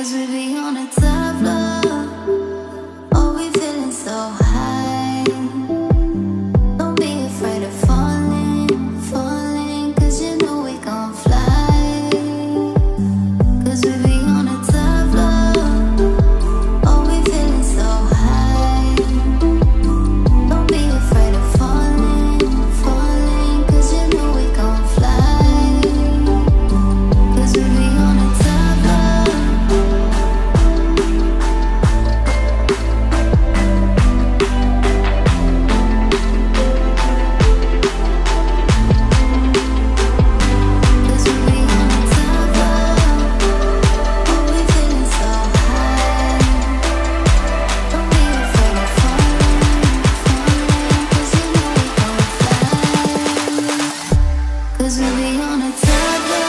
'Cause we be on a top floor. Oh, we feeling so high. Don't be afraid of falling, falling, 'cause you know we gon' fly. 'Cause we be on a top floor. Oh, we feeling so high. Don't be afraid of falling, falling, 'cause you know we gon' fly. 'Cause we be on a top floor. Cause we be on a top floor.